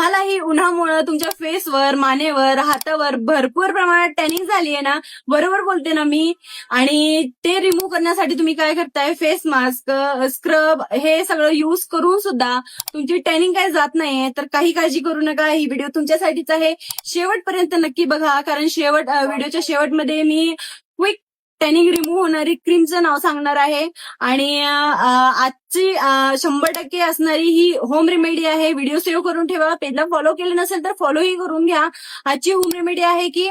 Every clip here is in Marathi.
तुम्हालाही उन्हामुळे तुमच्या फेसवर, मानेवर, हातावर भरपूर प्रमाणात टॅनिंग झाली आहे ना, बरोबर बोलते ना मी. आणि ते रिमूव्ह करण्यासाठी तुम्ही काय करताय, फेस मास्क, स्क्रब हे सगळं युज करून सुद्धा तुमची टॅनिंग काही जात नाहीये, तर काही काळजी करू नका. ही व्हिडिओ तुमच्यासाठीच आहे. शेवटपर्यंत नक्की बघा, कारण व्हिडिओच्या शेवटमध्ये मी क्विक टॅनिंग रिमूव्ह होणारी क्रीमचं नाव सांगणार आहे. आणि आजची 100% असणारी ही होम रेमेडी आहे. व्हिडिओ सेव्ह करून ठेवा. पेजला फॉलो केलं नसेल तर फॉलोही करून घ्या. आजची होम रेमेडी आहे की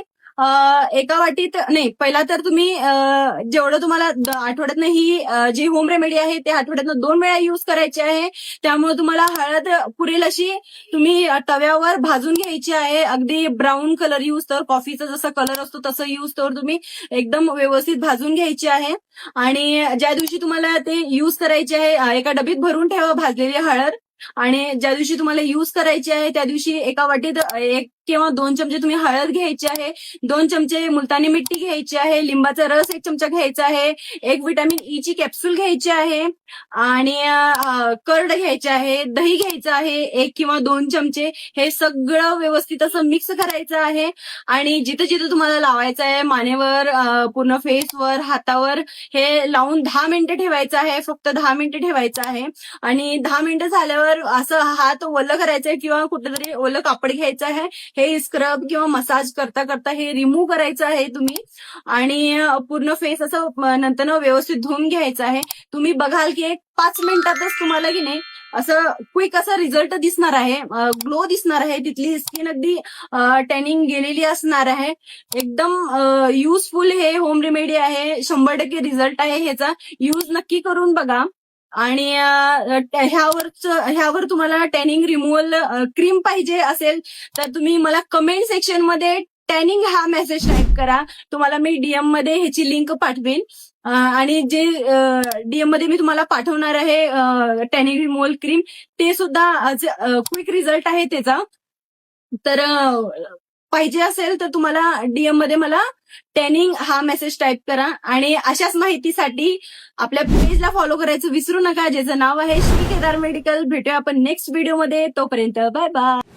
एका वाटीत नाही, पहिला तर तुम्ही जेवढं तुम्हाला आठवड्यातनं ही जी होम रेमेडी आहे ते आठवड्यातनं 2 वेळा युज करायची आहे. त्यामुळे तुम्हाला हळद पुरेल अशी तुम्ही तव्यावर भाजून घ्यायची आहे. अगदी ब्राऊन कलर युज तर, कॉफीचा जसा कलर असतो तसं युज तर तुम्ही एकदम व्यवस्थित भाजून घ्यायची आहे. आणि ज्या दिवशी तुम्हाला ते युज करायचे आहे, एका डबीत भरून ठेवा भाजलेली हळद. आणि ज्या दिवशी तुम्हाला युज करायची आहे त्या दिवशी एका वाटीत 1 किंवा 2 चमचे तुम्ही हळद घ्यायची आहे, 2 चमचे मुलतानी मिट्टी घ्यायची आहे, लिंबाचा रस 1 चमचा घ्यायचा आहे, 1 व्हिटॅमिन ई ची कॅप्सूल घ्यायची आहे, आणि कर्ड घ्यायचे आहे, दही घ्यायचं आहे 1 किंवा 2 चमचे. हे सगळं व्यवस्थित असं मिक्स करायचं आहे. आणि जिथे जिथे तुम्हाला लावायचं आहे, मानेवर, पूर्ण फेसवर, हातावर, हे लावून 10 मिनिटं ठेवायचं आहे. फक्त 10 मिनिटं ठेवायचं आहे. आणि 10 मिनिटं झाल्यावर असं हात ओलं करायचंय किंवा कुठेतरी ओलं कापड घ्यायचं आहे. हे स्क्रब किंवा मसाज करता करता हे रिमूव्ह करायचं आहे तुम्ही. आणि पूर्ण फेस असं नंतर व्यवस्थित धुवून घ्यायचं आहे. तुम्ही बघाल की 5 मिनिटातच तुम्हाला की नाही असं क्विक असा रिझल्ट दिसणार आहे, ग्लो दिसणार आहे. तिथली स्किन अगदी टॅनिंग गेलेली असणार आहे. एकदम युजफुल हे होम रेमेडी आहे. 100% रिझल्ट आहे ह्याचा. यूज नक्की करून बघा. आणि ह्यावर तुम्हाला टॅनिंग रिमूव्हल क्रीम पाहिजे असेल तर तुम्ही मला कमेंट सेक्शन मध्ये टॅनिंग हा मेसेज टाईप करा. तुम्हाला मी डीएम मध्ये ह्याची लिंक पाठवेन. आणि जे डीएम मध्ये मी तुम्हाला पाठवणार आहे टॅनिंग रिमूव्हल क्रीम, ते सुद्धा क्विक रिझल्ट आहे त्याचा. तर पाहिजे असेल तर तुम्हाला डीएम मध्ये मला टॅनिंग हा मेसेज टाईप करा. आणि अशाच माहितीसाठी आपल्या पेजला फॉलो करायचं विसरू नका, ज्याचं नाव आहे श्री केदार मेडिकल. भेटूया आपण नेक्स्ट व्हिडिओमध्ये. तोपर्यंत बाय बाय.